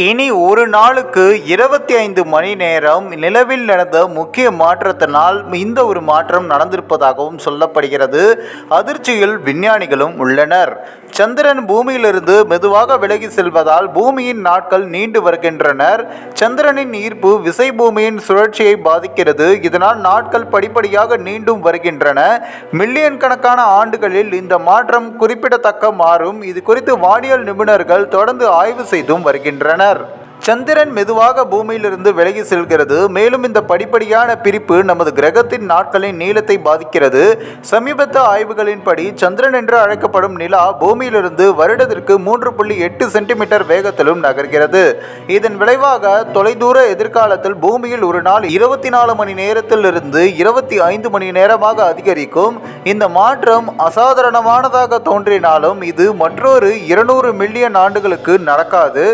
இனி ஒரு நாளுக்கு 25 மணி நேரம் நிலவில் நடந்த முக்கிய மாற்றத்தினால் இந்த ஒரு மாற்றம் நடந்திருப்பதாகவும் சொல்லப்படுகிறது. அதிர்ச்சியில் விஞ்ஞானிகளும் உள்ளனர். சந்திரன் பூமியிலிருந்து மெதுவாக விலகி செல்வதால் பூமியின் நாட்கள் நீண்டு வருகின்றனர். சந்திரனின் ஈர்ப்பு விசை பூமியின் சுழற்சியை பாதிக்கிறது. இதனால் நாட்கள் படிப்படியாக நீண்டும் வருகின்றன. மில்லியன் கணக்கான ஆண்டுகளில் இந்த மாற்றம் குறிப்பிடத்தக்க மாறும். இது குறித்து வானியல் நிபுணர்கள் தொடர்ந்து ஆய்வு செய்தும் வருகின்றனர். சந்திரன் மெதுவாக பூமியிலிருந்து விலகி செல்கிறது. மேலும் இந்த படிப்படியான பிரிப்பு நமது கிரகத்தின் நாட்களின் நீளத்தை பாதிக்கிறது. சமீபத்திய ஆய்வுகளின்படி சந்திரன் என்று அழைக்கப்படும் நிலா பூமியிலிருந்து வருடத்திற்கு 3.8 சென்டிமீட்டர் வேகத்திலும் நகர்கிறது. இதன் விளைவாக தொலைதூர எதிர்காலத்தில் பூமியில் ஒரு நாள் 24 மணி நேரத்திலிருந்து 25 மணி நேரமாக அதிகரிக்கும். இந்த மாற்றம் அசாதாரணமானதாக தோன்றினாலும் இது மற்றொரு 200 மில்லியன் ஆண்டுகளுக்கு நடக்காது.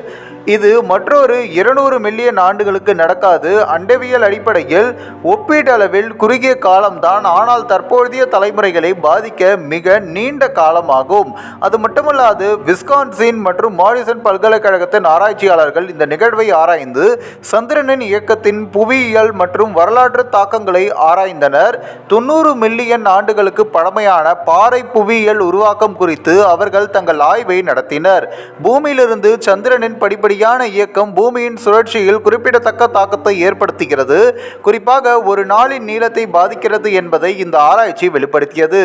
அண்டவியல் அடிப்படையில் ஒப்பீட்டளவில் குறுகிய காலம்தான். ஆனால் தற்போதைய தலைமுறைகளை பாதிக்க மிக நீண்ட காலமாகும். அது மட்டுமல்லாது விஸ்கான்சின் மற்றும் மாடிசன் பல்கலைக்கழகத்தின் ஆராய்ச்சியாளர்கள் இந்த நிகழ்வை ஆராய்ந்து சந்திரனின் இயக்கத்தின் புவியியல் மற்றும் வரலாற்று தாக்கங்களை ஆராய்ந்தனர். 90 மில்லியன் ஆண்டுகளுக்கு பழமையான பாறை புவியியல் உருவாக்கம் குறித்து அவர்கள் தங்கள் ஆய்வை நடத்தினர். பூமியிலிருந்து சந்திரனின் படிப்படியான இயக்கம் பூமியின் சுழற்சியில் குறிப்பிடத்தக்க தாக்கத்தை ஏற்படுத்துகிறது. குறிப்பாக ஒரு நாளின் நீளத்தை பாதிக்கிறது என்பதை இந்த ஆராய்ச்சி வெளிப்படுத்தியது.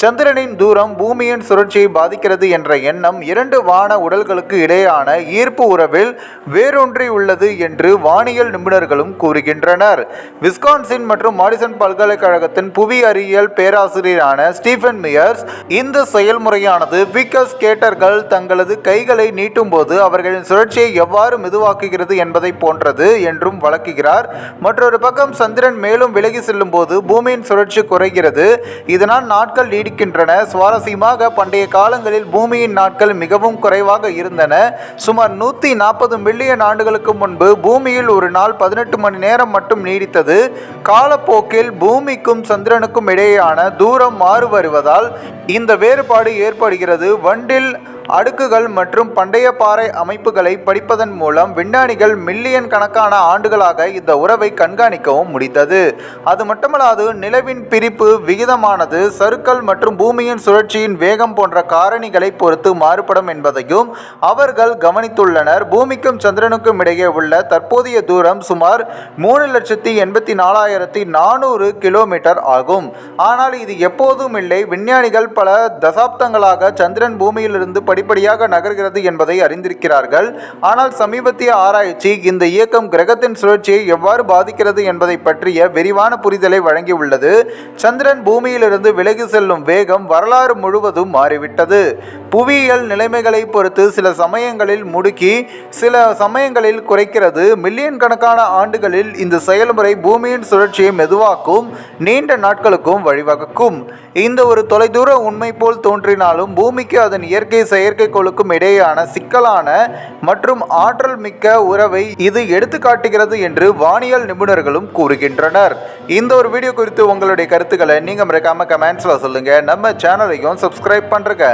சந்திரனின் தூரம் பூமியின் சுழற்சியை பாதிக்கிறது என்ற எண்ணம் 2 வான உடல்களுக்கு இடையேயான ஈர்ப்பு உறவில் வேரூன்றி உள்ளது என்று வானியல் நிபுணர்களும் கூறுகின்றனர். விஸ்கான்சின் மற்றும் மாடிசன் பல்கலைக்கழகத்தின் புவி அறிவியல் பேராசிரியரான ஸ்டீஃபன் மியர்ஸ் இந்த செயல்முறையானது ஃபிகர் ஸ்கேட்டர்கள் தங்களது கைகளை நீட்டும் போது அவர்களின் சுழற்சியை எவ்வாறு மெதுவாக்குகிறது என்பதை போன்றது என்றும் வழங்குகிறார். மற்றொரு பக்கம் சந்திரன் மேலும் விலகி செல்லும் போது பூமியின் சுழற்சி குறைகிறது. இதனால் நாட்கள் நீடிக்கின்றன. சுவாரஸ்யமாக பண்டைய காலங்களில் பூமியின் நாட்கள் மிகவும் குறைவாக இருந்தன. சுமார் 140 மில்லியன் ஆண்டுகளுக்கு முன்பு பூமியில் ஒரு நாள் 18 மணி நேரம் மட்டும் நீடித்தது. காலப்போக்கில் பூமிக்கும் சந்திரனுக்கும் இடையேயான தூரம் மாறு வருவதால் இந்த வேறுபாடு ஏற்படுகிறது. வண்டில் அடுக்குகள் மற்றும் பண்டைய பாறை அமைப்புகளை படிப்பதன் மூலம் விஞ்ஞானிகள் மில்லியன் கணக்கான ஆண்டுகளாக இந்த உறவை கண்காணிக்கவும் முடிந்தது. அது மட்டுமல்லாது நிலவின் பிரிப்பு விகிதமானது சறுக்கல் மற்றும் பூமியின் சுழற்சியின் வேகம் போன்ற காரணிகளை பொறுத்து மாறுபடும் என்பதையும் அவர்கள் கவனித்துள்ளனர். பூமிக்கும் சந்திரனுக்கும் இடையே உள்ள தற்போதைய தூரம் சுமார் 3,84,400 கிலோமீட்டர் ஆகும். ஆனால் இது எப்போதும் இல்லை. விஞ்ஞானிகள் பல தசாப்தங்களாக சந்திரன் பூமியிலிருந்து படிப்படியாக நகர்கிறது என்பதை அறிந்திருக்கிறார்கள். ஆனால் சமீபத்திய ஆராய்ச்சி இந்த இயக்கம் கிரகத்தின் சுழற்சியை எவ்வாறு பாதிக்கிறது என்பதை பற்றிய விரிவான புரிதலை வழங்கியுள்ளது. சந்திரன் பூமியிலிருந்து விலகி செல்லும் வேகம் வரலாறு முழுவதும் மாறிவிட்டது. புவியியல் நிலைமைகளை பொறுத்து சில சமயங்களில் முடுக்கி சில சமயங்களில் குறைக்கிறது. மில்லியன் கணக்கான ஆண்டுகளில் இந்த செயல்முறை பூமியின் சுழற்சியை மெதுவாக்கும் நீண்ட நாட்களுக்கும் வழிவகுக்கும். இந்த ஒரு தொலைதூர உண்மை போல் தோன்றினாலும் பூமிக்கு அதன் இயற்கை செயற்கைக்கோளுக்கும் இடையேயான சிக்கலான மற்றும் ஆற்றல் மிக்க உறவை இது எடுத்து காட்டுகிறது என்று வானியல் நிபுணர்களும் கூறுகின்றனர். இந்த ஒரு வீடியோ குறித்து உங்களுடைய கருத்துக்களை நீங்க மறக்காம கமெண்ட்ஸ்ல சொல்லுங்க. நம்ம சேனலையும் சப்ஸ்கிரைப் பண்றீங்க.